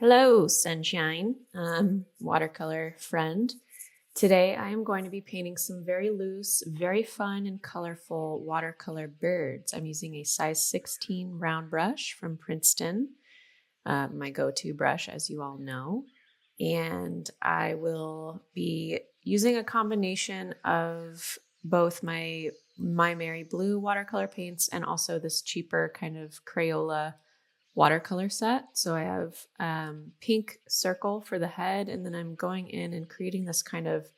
Hello, sunshine, watercolor friend. Today I am going to be painting some very loose, very fun and colorful watercolor birds. I'm using a size 16 round brush from Princeton, my go-to brush, as you all know. And I will be using a combination of both my Mary Blue watercolor paints and also this cheaper kind of Crayola watercolor set. So I have pink circle for the head, and then I'm going in and creating this kind of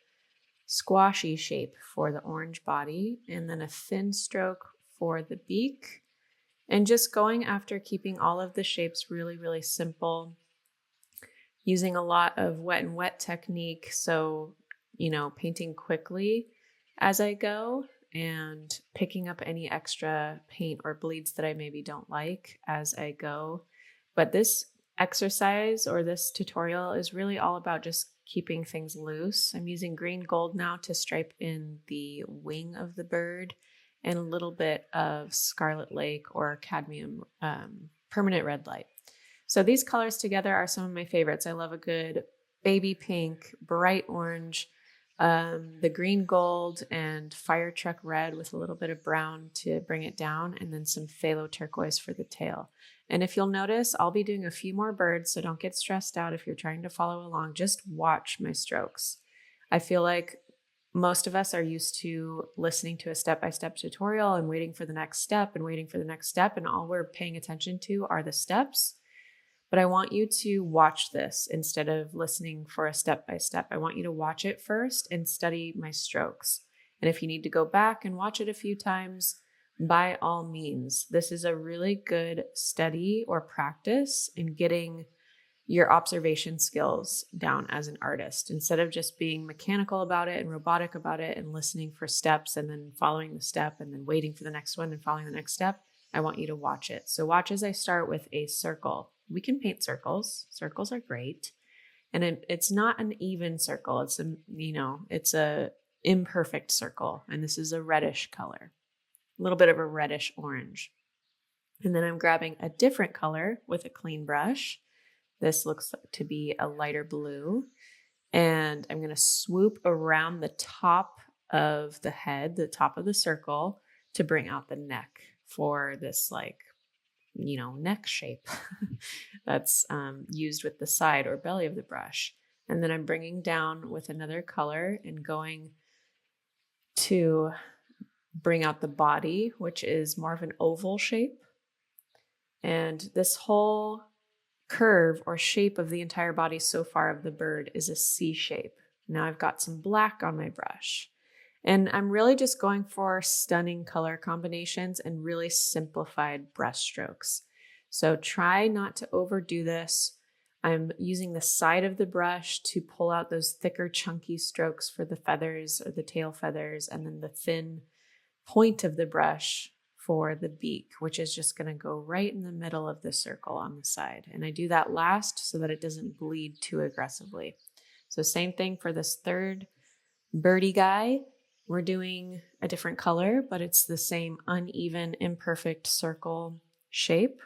squashy shape for the orange body, and then a thin stroke for the beak, and just going after keeping all of the shapes really, really simple, using a lot of wet and wet technique. So, painting quickly as I go and picking up any extra paint or bleeds that I maybe don't like as I go. But this exercise or this tutorial is really all about just keeping things loose. I'm using green gold now to stripe in the wing of the bird and a little bit of Scarlet Lake or cadmium permanent red light. So these colors together are some of my favorites. I love a good baby pink, bright orange, the green gold and fire truck red with a little bit of brown to bring it down, and then some phthalo turquoise for the tail. And if you'll notice, I'll be doing a few more birds, so don't get stressed out if you're trying to follow along. Just watch my strokes. I feel like most of us are used to listening to a step-by-step tutorial and waiting for the next step and waiting for the next step, and all we're paying attention to are the steps. But I want you to watch this instead of listening for a step-by-step. I want you to watch it first and study my strokes. And if you need to go back and watch it a few times, by all means. This is a really good study or practice in getting your observation skills down as an artist. Instead of just being mechanical about it and robotic about it and listening for steps and then following the step and then waiting for the next one and following the next step, I want you to watch it. So watch as I start with a circle. We can paint circles. Circles are great. And it's not an even circle. It's a imperfect circle. And this is a reddish color, a little bit of a reddish orange. And then I'm grabbing a different color with a clean brush. This looks to be a lighter blue. And I'm going to swoop around the top of the head, the top of the circle, to bring out the neck for this neck shape that's used with the side or belly of the brush. And then I'm bringing down with another color and going to bring out the body, which is more of an oval shape. And this whole curve or shape of the entire body so far of the bird is a C shape. Now I've got some black on my brush. And I'm really just going for stunning color combinations and really simplified brush strokes. So try not to overdo this. I'm using the side of the brush to pull out those thicker, chunky strokes for the feathers or the tail feathers, and then the thin point of the brush for the beak, which is just going to go right in the middle of the circle on the side. And I do that last so that it doesn't bleed too aggressively. So same thing for this third birdie guy. We're doing a different color, but it's the same uneven, imperfect circle shape.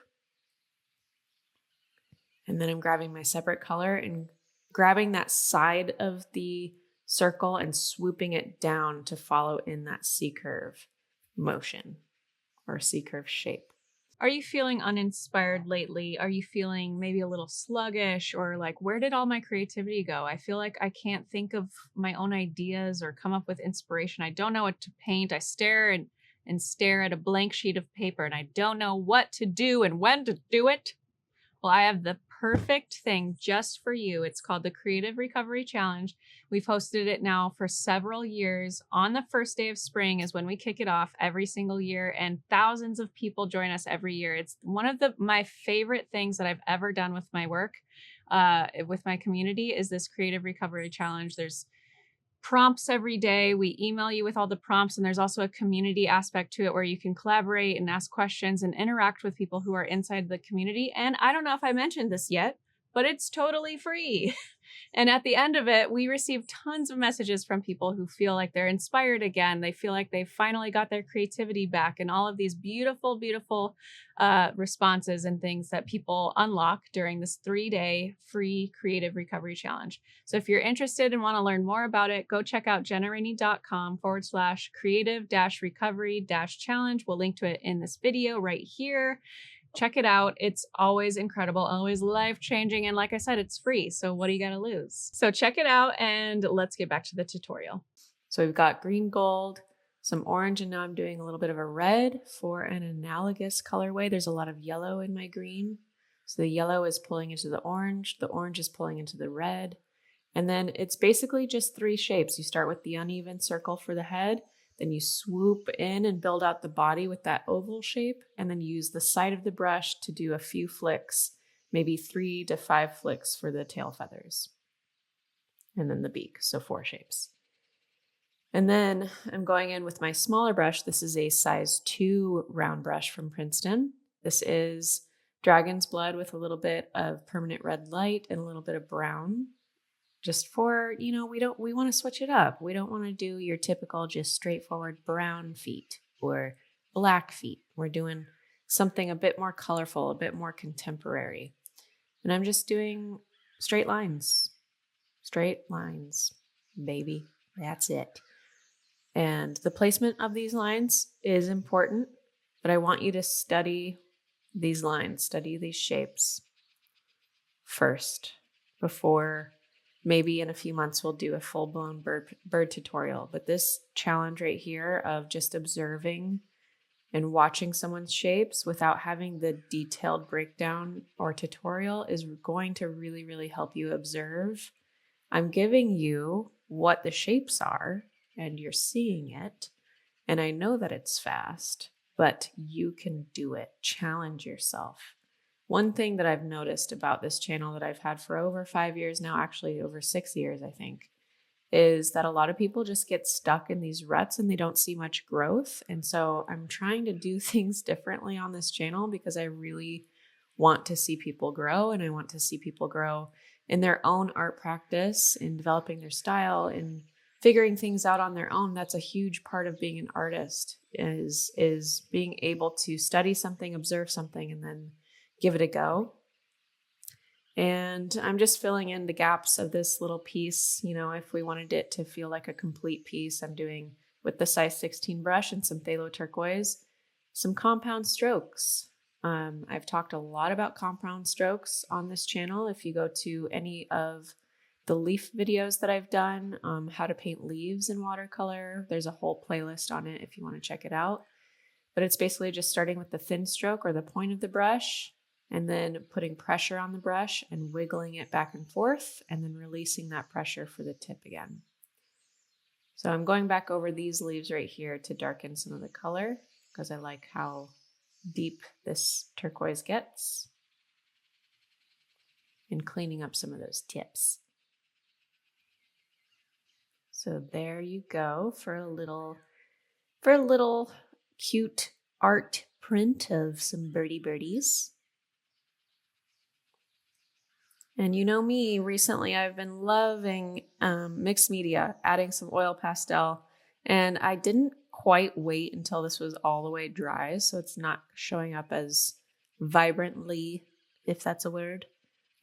And then I'm grabbing my separate color and grabbing that side of the circle and swooping it down to follow in that C-curve motion or C-curve shape. Are you feeling uninspired lately? Are you feeling maybe a little sluggish, or like, where did all my creativity go? I feel like I can't think of my own ideas or come up with inspiration. I don't know what to paint. I stare and stare at a blank sheet of paper and I don't know what to do and when to do it. Well, I have the perfect thing just for you. It's called the Creative Recovery Challenge. We've hosted it now for several years. On the first day of spring is when we kick it off every single year, and thousands of people join us every year. It's one of my favorite things that I've ever done with my work, with my community, is this Creative Recovery Challenge. There's prompts every day. We email you with all the prompts, and there's also a community aspect to it where you can collaborate and ask questions and interact with people who are inside the community. And I don't know if I mentioned this yet, but it's totally free. And at the end of it, we received tons of messages from people who feel like they're inspired again. They feel like they finally got their creativity back, and all of these beautiful, beautiful responses and things that people unlock during this 3-day free creative recovery challenge. So if you're interested and want to learn more about it, go check out jennarainey.com/creative-recovery-challenge. We'll link to it in this video right here. Check it out. It's always incredible, always life-changing. And like I said, it's free. So what do you got to lose? So check it out and let's get back to the tutorial. So we've got green, gold, some orange, and now I'm doing a little bit of a red for an analogous colorway. There's a lot of yellow in my green. So the yellow is pulling into the orange is pulling into the red. And then it's basically just 3 shapes. You start with the uneven circle for the head, then you swoop in and build out the body with that oval shape, and then use the side of the brush to do a few flicks, maybe 3 to 5 flicks for the tail feathers. And then the beak, so 4 shapes. And then I'm going in with my smaller brush. This is a size 2 round brush from Princeton. This is dragon's blood with a little bit of permanent red light and a little bit of brown. Just for, we want to switch it up. We don't want to do your typical just straightforward brown feet or black feet. We're doing something a bit more colorful, a bit more contemporary. And I'm just doing straight lines, baby. That's it. And the placement of these lines is important, but I want you to study these lines, study these shapes first before maybe in a few months we'll do a full-blown bird tutorial. But this challenge right here of just observing and watching someone's shapes without having the detailed breakdown or tutorial is going to really, really help you observe. I'm giving you what the shapes are and you're seeing it. And I know that it's fast, but you can do it. Challenge yourself. One thing that I've noticed about this channel that I've had for over 5 years now, actually over 6 years, I think, is that a lot of people just get stuck in these ruts and they don't see much growth. And so I'm trying to do things differently on this channel because I really want to see people grow, and I want to see people grow in their own art practice, in developing their style, in figuring things out on their own. That's a huge part of being an artist, is being able to study something, observe something, and then give it a go. And I'm just filling in the gaps of this little piece. If we wanted it to feel like a complete piece, I'm doing with the size 16 brush and some phthalo turquoise, some compound strokes. I've talked a lot about compound strokes on this channel. If you go to any of the leaf videos that I've done, how to paint leaves in watercolor, there's a whole playlist on it if you want to check it out. But it's basically just starting with the thin stroke or the point of the brush, and then putting pressure on the brush and wiggling it back and forth, and then releasing that pressure for the tip again. So I'm going back over these leaves right here to darken some of the color because I like how deep this turquoise gets, and cleaning up some of those tips. So there you go for a little cute art print of some birdies. And you know me, recently I've been loving mixed media, adding some oil pastel, and I didn't quite wait until this was all the way dry, so it's not showing up as vibrantly, if that's a word,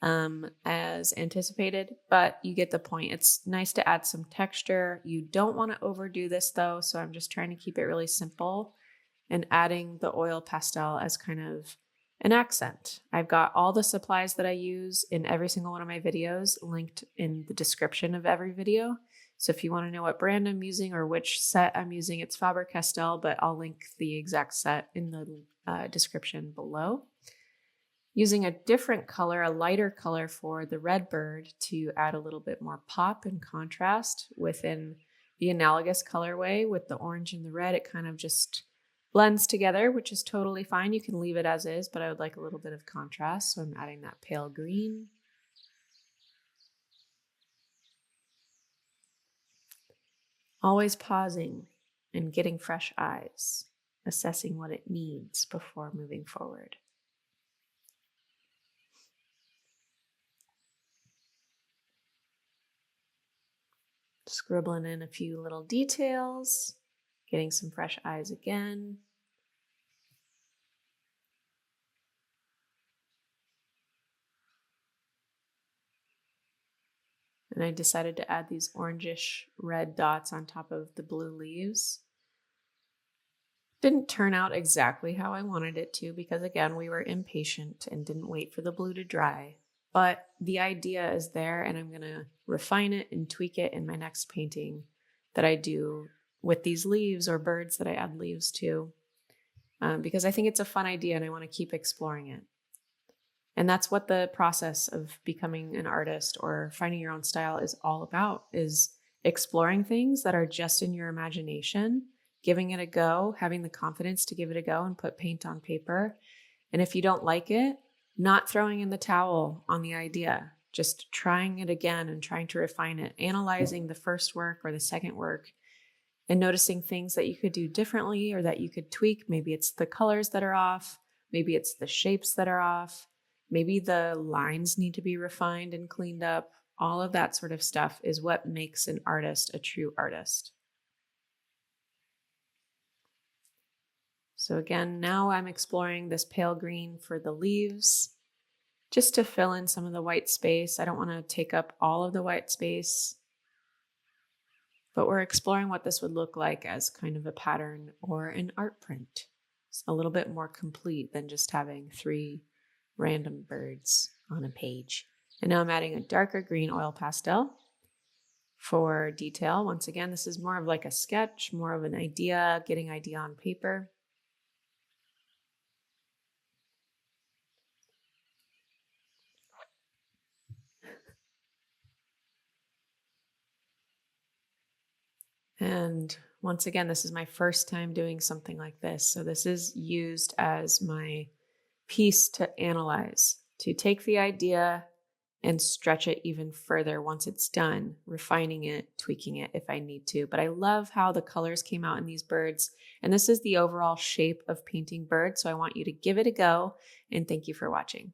as anticipated, but you get the point. It's nice to add some texture. You don't want to overdo this though, so I'm just trying to keep it really simple and adding the oil pastel as kind of an accent. I've got all the supplies that I use in every single one of my videos linked in the description of every video. So if you want to know what brand I'm using or which set I'm using, it's Faber-Castell, but I'll link the exact set in the description below. Using a different color, a lighter color for the red bird to add a little bit more pop and contrast within the analogous colorway with the orange and the red. It kind of just blends together, which is totally fine. You can leave it as is, but I would like a little bit of contrast, so I'm adding that pale green. Always pausing and getting fresh eyes, assessing what it needs before moving forward. Scribbling in a few little details, getting some fresh eyes again. And I decided to add these orangish red dots on top of the blue leaves. Didn't turn out exactly how I wanted it to because, again, we were impatient and didn't wait for the blue to dry. But the idea is there, and I'm going to refine it and tweak it in my next painting that I do with these leaves or birds that I add leaves to, because I think it's a fun idea and I want to keep exploring it. And that's what the process of becoming an artist or finding your own style is all about, is exploring things that are just in your imagination, giving it a go, having the confidence to give it a go and put paint on paper. And if you don't like it, not throwing in the towel on the idea, just trying it again and trying to refine it, analyzing the first work or the second work and noticing things that you could do differently or that you could tweak. Maybe it's the colors that are off. Maybe it's the shapes that are off. Maybe the lines need to be refined and cleaned up. All of that sort of stuff is what makes an artist a true artist. So again, now I'm exploring this pale green for the leaves, just to fill in some of the white space. I don't want to take up all of the white space, but we're exploring what this would look like as kind of a pattern or an art print. It's a little bit more complete than just having 3 random birds on a page. And now I'm adding a darker green oil pastel for detail. Once again, this is more of like a sketch, more of an idea, getting idea on paper. And once again, this is my first time doing something like this. So this is used as my piece to analyze, to take the idea and stretch it even further once it's done, refining it, tweaking it if I need to. But I love how the colors came out in these birds. And this is the overall shape of painting birds. So I want you to give it a go, and thank you for watching.